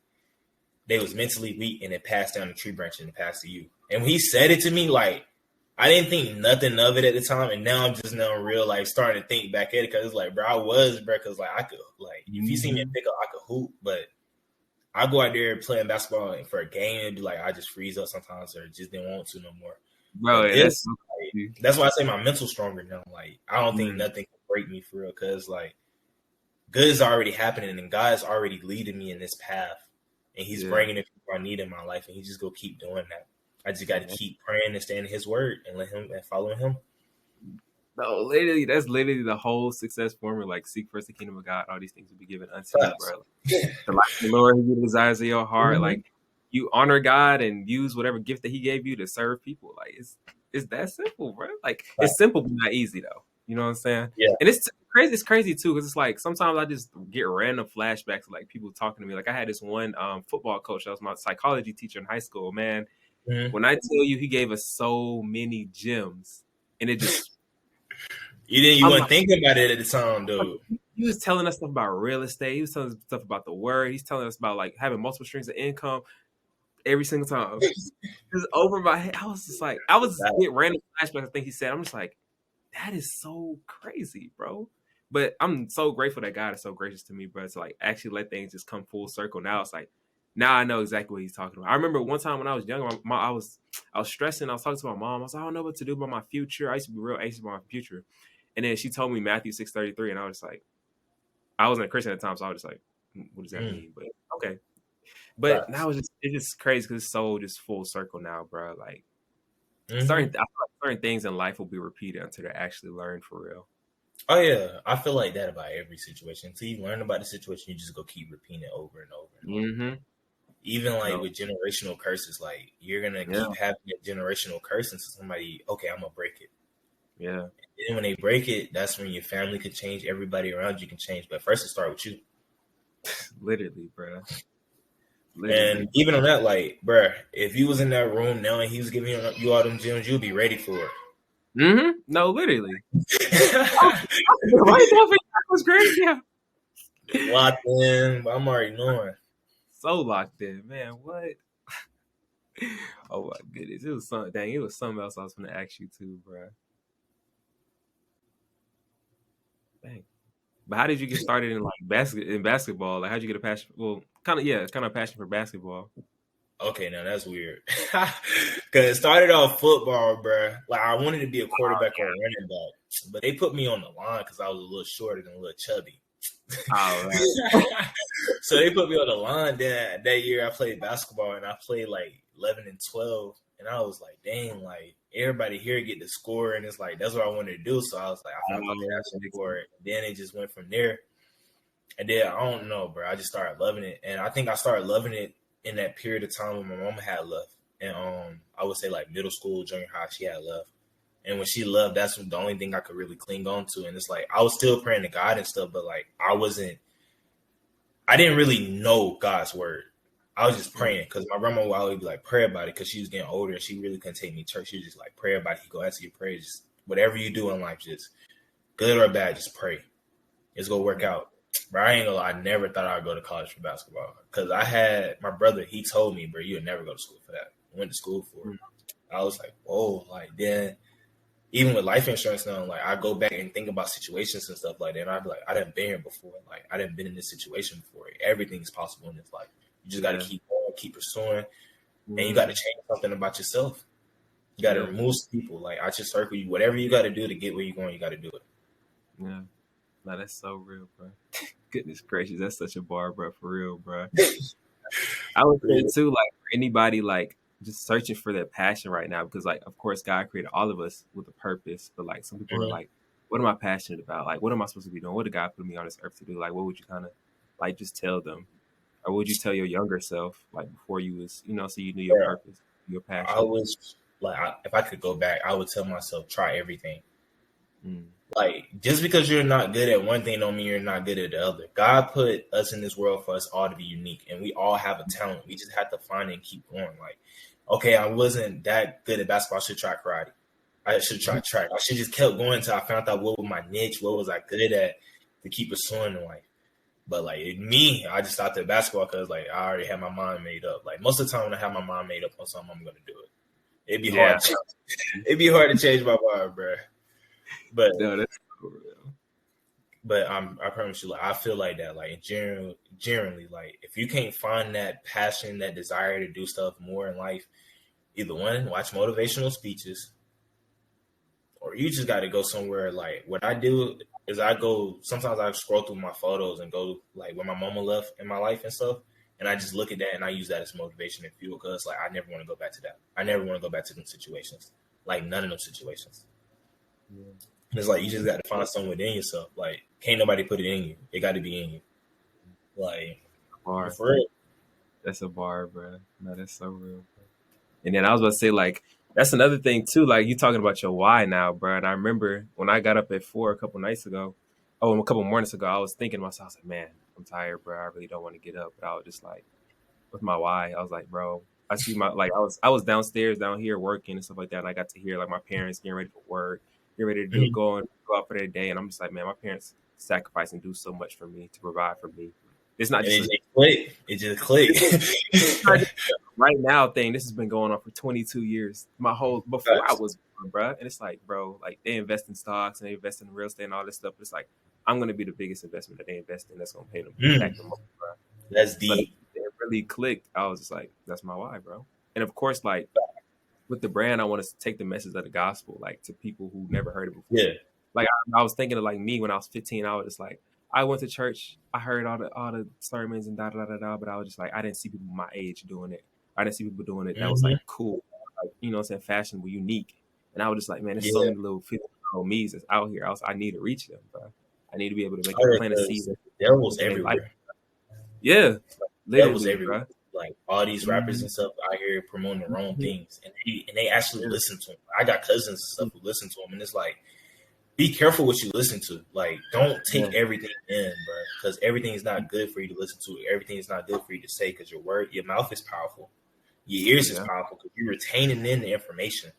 Speaker 2: they was mentally weak and it passed down the tree branch and it passed to you. And when he said it to me, like, I didn't think nothing of it at the time. And now I'm just now real, like, starting to think back at it because it's like, bro, I was, bro, because, like, I could, like, if you see me pick up, I could hoop, but I go out there playing basketball for a game and be like, I just freeze up sometimes or just didn't want to no more.
Speaker 1: Bro,
Speaker 2: that's why I say my mental's stronger now. Like, I don't think nothing can break me for real because, like, good is already happening and God's already leading me in this path and he's
Speaker 1: Yeah.
Speaker 2: bringing the people I need in my life, and he just go keep doing that. I just got to
Speaker 1: Yeah.
Speaker 2: keep praying and staying in his word and let him and following him.
Speaker 1: No, literally, that's literally the whole success formula. Like, seek first the kingdom of God, all these things will be given unto you, bro. Like, the life of the Lord, He gives the desires of your heart.
Speaker 2: Mm-hmm.
Speaker 1: Like, you honor God and use whatever gift that He gave you to serve people. Like, it's that simple, bro. Like, it's simple but not easy though. You know what I'm saying?
Speaker 2: Yeah.
Speaker 1: And it's crazy. It's crazy too because it's like sometimes I just get random flashbacks of like people talking to me. Like, I had this one football coach that was my psychology teacher in high school. Man,
Speaker 2: Mm-hmm.
Speaker 1: when I tell you, he gave us so many gems, and it just
Speaker 2: You
Speaker 1: I'm
Speaker 2: weren't
Speaker 1: like,
Speaker 2: thinking about it at the time, dude.
Speaker 1: he was telling us stuff about real estate. He was telling us stuff about the word. He's telling us about like having multiple streams of income every single time. Just over my head. I was just like, I was get random flashbacks. I think he said, I'm just like, that is so crazy, bro. But I'm so grateful that God is so gracious to me, bro. To like actually let things just come full circle. Now it's like, now I know exactly what he's talking about. I remember one time when I was younger, I was stressing. I was talking to my mom. I was like, I don't know what to do about my future. I used to be real anxious about my future. And then she told me Matthew 6:33, and I was like, I wasn't a Christian at the time, so I was just like, what does that
Speaker 2: Mm.
Speaker 1: mean? But okay. But now it's just crazy because it's so just full circle now, bro. Like
Speaker 2: Mm-hmm.
Speaker 1: I feel like certain things in life will be repeated until they're actually learned for real.
Speaker 2: Oh yeah, I feel like that about every situation. Until you learn about the situation, you just go keep repeating it over and over and over.
Speaker 1: Mm-hmm.
Speaker 2: Even like
Speaker 1: No.
Speaker 2: with generational curses, like you're gonna
Speaker 1: Yeah.
Speaker 2: keep having a generational curse until somebody, okay, I'm gonna break it.
Speaker 1: Yeah.
Speaker 2: And then when they break it, that's when your family can change, everybody around you can change. But first, it start with you.
Speaker 1: Literally, bro.
Speaker 2: And
Speaker 1: Literally.
Speaker 2: even on that, like, bruh, if you was in that room knowing he was giving you all them gems, you'd be ready for
Speaker 1: Mm-hmm. No, literally.
Speaker 2: it.
Speaker 1: Right now, that was crazy. Yeah.
Speaker 2: Locked in, but I'm already knowing.
Speaker 1: So locked in, man. What? Oh my goodness. It was something. Dang, it was something else I was gonna ask you too, bro. Dang. But how did you get started in like basketball? Like, how'd you get a passion? Well, kind of a passion for basketball.
Speaker 2: Okay, now that's weird. Cause it started off football, bruh. Like I wanted to be a quarterback or a running back, but they put me on the line because I was a little shorter and a little chubby.
Speaker 1: All right.
Speaker 2: So they put me on the line. Then that year I played basketball and I played like 11 and 12, and I was like, dang, like everybody here get to score, and it's like that's what I wanted to do. So I was like, I found a passion for it. And then it just went from there. And then I don't know, bro. I just started loving it, and I think I started loving it in that period of time when my mama had left, and I would say like middle school, junior high, she had left, and when she left, that's the only thing I could really cling on to. And it's like I was still praying to God and stuff, but like I didn't really know God's word. I was just praying because my grandma would always be like, pray about it, because she was getting older and she really couldn't take me to church. She was just like, pray about it. You go answer your prayers. Just whatever you do in life, just good or bad, just pray. It's gonna work out. But I ain't gonna lie, I never thought I'd go to college for basketball. Because I had my brother, he told me, bro, you would never go to school for that. I went to school for it. I was like, whoa, like then even with life insurance now, like I go back and think about situations and stuff like that. And I'd be like, I didn't been here before. Like I didn't been in this situation before. Everything's possible in this life. You just gotta keep going, keep pursuing, and you gotta change something about yourself. You gotta remove people. Like I just circle you. Whatever you gotta do to get where you're going, you gotta do it.
Speaker 1: Yeah. No, that's so real, bro. Goodness gracious, that's such a bar, bro. For real, bro. I would say too, like for anybody like just searching for their passion right now, because like of course God created all of us with a purpose, but like some people are like, what am I passionate about? Like what am I supposed to be doing? What did God put me on this earth to do? Like what would you kind of like just tell them? Or would you tell your younger self like before you was, so you knew your purpose, your
Speaker 2: I
Speaker 1: passion?
Speaker 2: was like, if I could go back, I would tell myself, try everything.
Speaker 1: Mm.
Speaker 2: Like, just because you're not good at one thing don't mean you're not good at the other. God put us in this world for us all to be unique, and we all have a talent. We just have to find it and keep going. Like, okay, I wasn't that good at basketball. I should try karate. I should try track. I should just kept going until I found out what was my niche, what was I good at to keep pursuing in life. But like me, I just stopped at basketball because like I already had my mind made up. Like most of the time when I have my mind made up on something, I'm gonna do it. It'd be hard. It'd be hard to change my mind, bro. But
Speaker 1: No, that's so real.
Speaker 2: But I promise you, like I feel like that, like generally, like if you can't find that passion, that desire to do stuff more in life, either one, watch motivational speeches, or you just got to go somewhere. Like what I do is sometimes I scroll through my photos and go like when my mama left in my life and stuff. And I just look at that and I use that as motivation and fuel because like I never want to go back to that. I never want to go back to them situations. Like none of them situations.
Speaker 1: Yeah.
Speaker 2: It's like you just got to find something within yourself. Like can't nobody put it in you. It got to be in you. Like
Speaker 1: Bar.
Speaker 2: for real.
Speaker 1: That's a bar, bro. No, that's so real. Bro. And then I was about to say, like, that's another thing too. Like you talking about your why now, bro. And I remember when I got up at 4 a couple nights ago, a couple mornings ago, I was thinking to myself, I was like, man, I'm tired, bro. I really don't want to get up. But I was just like, with my why, I was like, bro, I see my like I was downstairs down here working and stuff like that, and I got to hear like my parents getting ready for work, getting ready to
Speaker 2: Mhm.
Speaker 1: go out for their day, and I'm just like, man, my parents sacrifice and do so much for me to provide for me. It's not
Speaker 2: And
Speaker 1: just
Speaker 2: it just clicked. It just clicked.
Speaker 1: it's not just a right now thing. This has been going on for 22 years. My whole before I
Speaker 2: Facts.
Speaker 1: was born, bro. And it's like, bro, like they invest in stocks and they invest in real estate and all this stuff. But it's like I'm gonna be the biggest investment that they invest in. That's gonna pay them
Speaker 2: Mm,
Speaker 1: back the most, bro.
Speaker 2: that's
Speaker 1: So
Speaker 2: deep.
Speaker 1: it really clicked. I was just like, that's my why, bro. And of course, like with the brand, I want to take the message of the gospel, like to people who never heard it before.
Speaker 2: Yeah.
Speaker 1: Like I was thinking of like me when I was 15. I was just like, I went to church, I heard all the sermons and da da da da, but I was just like, I didn't see people my age doing it. I didn't see people doing it that was
Speaker 2: Hmm.
Speaker 1: like cool, like you know, what I'm saying fashionable, unique. And I was just like, man, there's so
Speaker 2: Yeah.
Speaker 1: many little 15-year-old me's that's out here. I need to reach them, bro. I need to be able to make
Speaker 2: Oh,
Speaker 1: plant a seed
Speaker 2: because the devil's
Speaker 1: in their life.
Speaker 2: everywhere.
Speaker 1: Yeah,
Speaker 2: Devil's
Speaker 1: literally,
Speaker 2: everywhere.
Speaker 1: bro.
Speaker 2: Like all these rappers
Speaker 1: Mhm.
Speaker 2: and stuff out here promoting the wrong
Speaker 1: Mhm.
Speaker 2: things, and they actually
Speaker 1: Yeah.
Speaker 2: listen to them. I got cousins and stuff who listen to them, and it's like, be careful what you listen to. Like, don't
Speaker 1: Yeah.
Speaker 2: take everything in, bro, because everything is not good for you to listen to. Everything is not good for you to say because your mouth is powerful, your ears is
Speaker 1: Yeah.
Speaker 2: powerful because you're retaining in the information.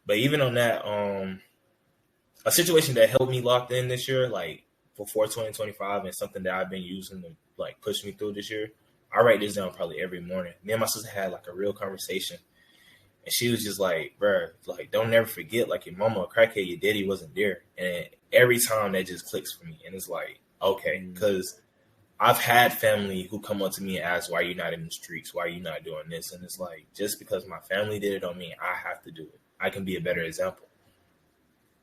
Speaker 2: But even on that, a situation that helped me locked in this year, like before 2025, and something that I've been using to like push me through this year. I write this down probably every morning. Me and my sister had like a real conversation, and she was just like, "Bruh, like don't never forget, like your mama a crackhead, your daddy wasn't there." And every time that just clicks for me, and it's like, okay,
Speaker 1: Mm.
Speaker 2: because I've had family who come up to me and ask, "Why you not in the streets? Why you not doing this?" And it's like, just because my family did it on me, I have to do it. I can be a better example.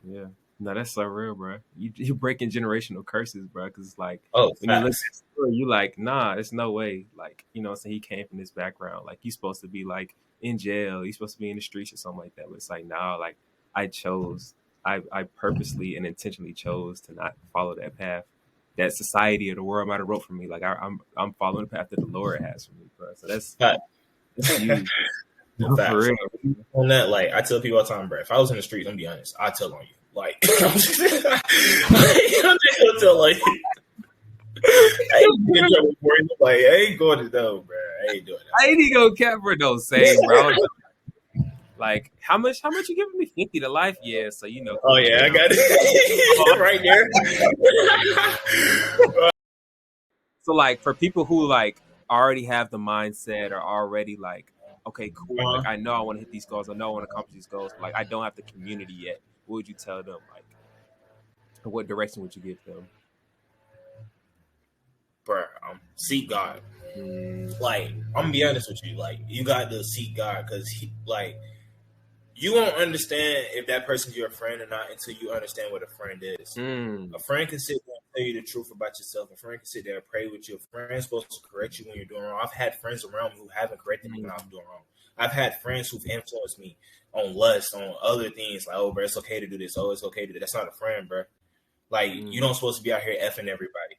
Speaker 1: Yeah. No, that's so real, bro. You breaking generational curses, bro. Because it's like
Speaker 2: Oh,
Speaker 1: when you look at
Speaker 2: facts.
Speaker 1: the story, you like, nah, there's no way. Like, you know, what I'm saying he came from this background. Like, he's supposed to be like in jail. He's supposed to be in the streets or something like that. But it's like, nah, like I chose, I purposely and intentionally chose to not follow that path that society or the world might have wrote for me. Like I'm following the path that the Lord has for me, bro. So
Speaker 2: Facts.
Speaker 1: that's huge for
Speaker 2: Facts.
Speaker 1: real.
Speaker 2: On that, like I tell people all the time, bro. If I was in the streets, I'm gonna be honest, I'd tell on you. Like, I'm just gonna tell like, I ain't getting in trouble for it. Like, I ain't going to know, bro. I ain't doing
Speaker 1: I ain't even gonna cap for those same, bro. Like, how much you giving me? 50 to life? Yeah, so you know,
Speaker 2: Oh
Speaker 1: cool it
Speaker 2: yeah, I
Speaker 1: down.
Speaker 2: got it right there.
Speaker 1: So like for people who like already have the mindset or already like, okay, cool, like I know I want to hit these goals, I know I want to accomplish these goals, but like I don't have the community yet. What would you tell them? Like, what direction would you give them?
Speaker 2: Bro, seek God.
Speaker 1: Mm,
Speaker 2: Like, I'm gonna be honest with you. Like, you got to seek God because like, you won't understand if that person's your friend or not until you understand what a friend is.
Speaker 1: mm,
Speaker 2: A friend can sit there and tell you the truth about yourself. A friend can sit there and pray with you. A friend's supposed to correct you when you're doing wrong. I've had friends around me who haven't corrected me when I was
Speaker 1: mm,
Speaker 2: doing wrong. I've had friends who've influenced me on lust, on other things like, oh, bro, it's okay to do this. Oh, it's okay to do that. That's not a friend, bro. Like, you
Speaker 1: mm,
Speaker 2: don't supposed to be out here effing everybody.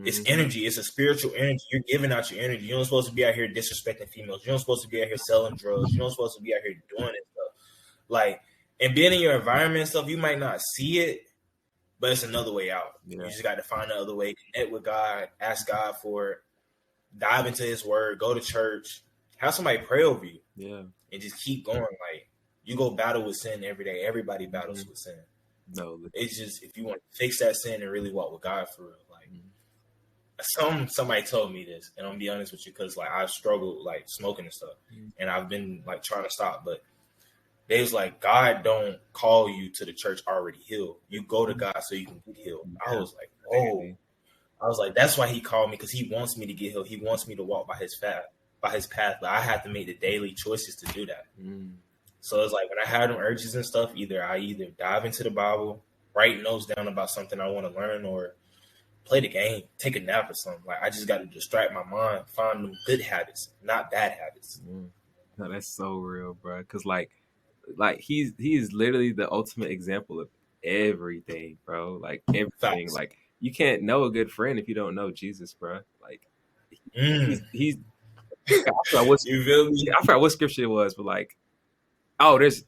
Speaker 2: It's
Speaker 1: mm-hmm.
Speaker 2: energy. It's a spiritual energy. You're giving out your energy. You don't supposed to be out here disrespecting females. You don't supposed to be out here selling drugs. You don't supposed to be out here doing it stuff. Like, and being in your environment and stuff, you might not see it, but it's another way out. You
Speaker 1: Yeah,
Speaker 2: just got to find another way, connect with God, ask God for it, dive into His Word, go to church, have somebody pray over you,
Speaker 1: yeah.
Speaker 2: and just keep going. Like, you go battle with sin every day. Everybody battles
Speaker 1: Mm-hmm.
Speaker 2: with sin.
Speaker 1: No,
Speaker 2: It's just if you want to fix that sin and really walk with God for real. Like,
Speaker 1: mm,
Speaker 2: somebody told me this, and I'm gonna be honest with you because like I've struggled like smoking and stuff,
Speaker 1: mm,
Speaker 2: and I've been like trying to stop, but they was like, God don't call you to the church already healed. You go to God so you can get healed. I
Speaker 1: yeah,
Speaker 2: was like, oh,
Speaker 1: crazy.
Speaker 2: I was like, that's why He called me because He wants me to get healed. He wants me to walk by His path, but I have to make the daily choices to do that.
Speaker 1: Mm,
Speaker 2: So it's like when I have them urges and stuff, I either dive into the Bible, write notes down about something I want to learn, or play the game, take a nap or something. Like I just got to distract my mind, find them good habits, not bad habits.
Speaker 1: No, that's so real, bro. Cause like he's literally the ultimate example of everything, bro. Like everything.
Speaker 2: Facts.
Speaker 1: Like you can't know a good friend if you don't know Jesus, bro. Like he's I forgot what
Speaker 2: You feel me?
Speaker 1: I forgot what scripture it was, but like, oh, there's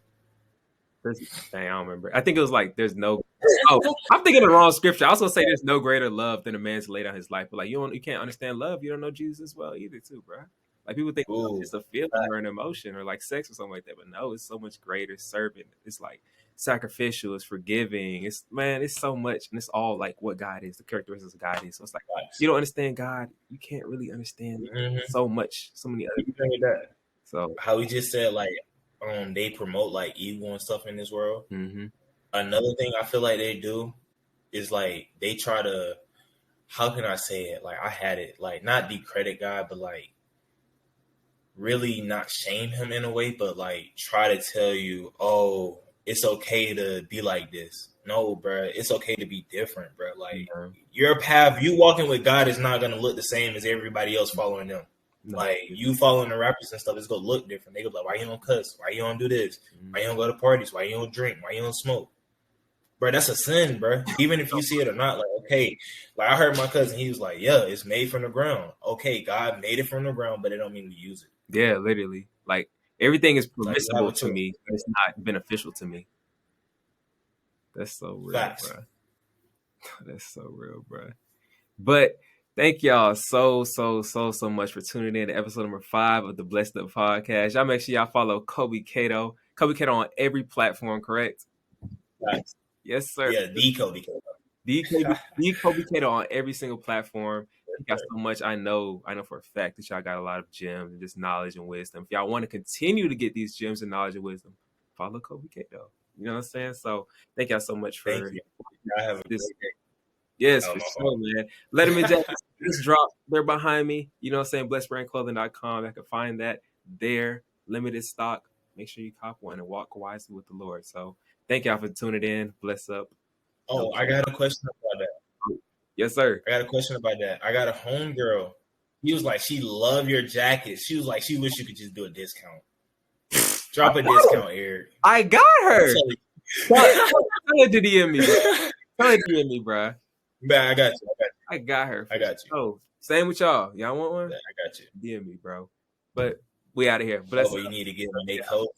Speaker 1: dang, I don't remember. I think it was like there's no. Oh, I'm thinking the wrong scripture. I was gonna say there's no greater love than a man to lay down his life, but like you can't understand love. You don't know Jesus as well either, too, bro. Like people think love is
Speaker 2: Ooh,
Speaker 1: just a feeling or an emotion or like sex or something like that, but no, it's so much greater. It's serving. It's like sacrificial. It's forgiving. It's man. It's so much, and it's all like what God is, the characteristics of God is. So it's like you
Speaker 2: facts.
Speaker 1: don't understand God, you can't really understand so much, so many other.
Speaker 2: You think that
Speaker 1: So.
Speaker 2: how we just said like they promote like evil and stuff in this world.
Speaker 1: Mm-hmm.
Speaker 2: Another thing I feel like they do is like they try to, how can I say it? Like I had it like not decredit God, but like really not shame him in a way, but like try to tell you, oh, it's okay to be like this. No, bro, it's okay to be different, bro. Like your path, you walking with God is not gonna look the same as everybody else following them.
Speaker 1: No.
Speaker 2: Like you following the rappers and stuff, it's gonna look different. They go like, why you don't cuss? Why you don't do this? Why you don't go to parties? Why you don't drink? Why you don't smoke? Bro, that's a sin, bro. Even if you see it or not, like, okay, like I heard my cousin, he was like, yeah, it's made from the ground. Okay, God made it from the ground, but it don't mean to use it.
Speaker 1: Yeah, literally. Like everything is
Speaker 2: Like you have
Speaker 1: permissible
Speaker 2: a
Speaker 1: to
Speaker 2: choice.
Speaker 1: me. It's not beneficial to me. That's so real,
Speaker 2: Facts.
Speaker 1: bro. That's so real, bro. But thank y'all so much for tuning in to episode number 5 of the Blessed Up Podcast. Y'all make sure y'all follow Kobe Cato. Kobe Cato on every platform, correct?
Speaker 2: Facts.
Speaker 1: Yes, sir.
Speaker 2: Yeah, decode.
Speaker 1: The Kobe Cato on every single platform. He got so much. I know for a fact that y'all got a lot of gems and just knowledge and wisdom. If y'all want to continue to get these gems and knowledge and wisdom, follow Kobe Cato. You know what I'm saying? So thank y'all so much
Speaker 2: Thank
Speaker 1: for
Speaker 2: you. I have a
Speaker 1: this.
Speaker 2: great day.
Speaker 1: Yes,
Speaker 2: Oh,
Speaker 1: for
Speaker 2: my
Speaker 1: sure,
Speaker 2: fault.
Speaker 1: man. Letterman Jackets just dropped. They're behind me. You know what I'm saying? BlessedBrandClothing.com. I can find that there. Limited stock. Make sure you cop one and walk wisely with the Lord. So thank y'all for tuning in. Bless up.
Speaker 2: Oh, I got a question about that.
Speaker 1: Yes, sir.
Speaker 2: I got a question about that. I got a homegirl. He was like, she loved your jacket. She was like, she wish you could just do a discount. Drop a discount, Eric.
Speaker 1: I got her. Tell her to DM me, bro. Tell her to DM me, bro.
Speaker 2: Man, I got you.
Speaker 1: I got her.
Speaker 2: I got you.
Speaker 1: Oh, same with y'all. Y'all want one?
Speaker 2: I got you.
Speaker 1: DM me, bro. But we out of here. Bless
Speaker 2: Oh, but you need to get a make host.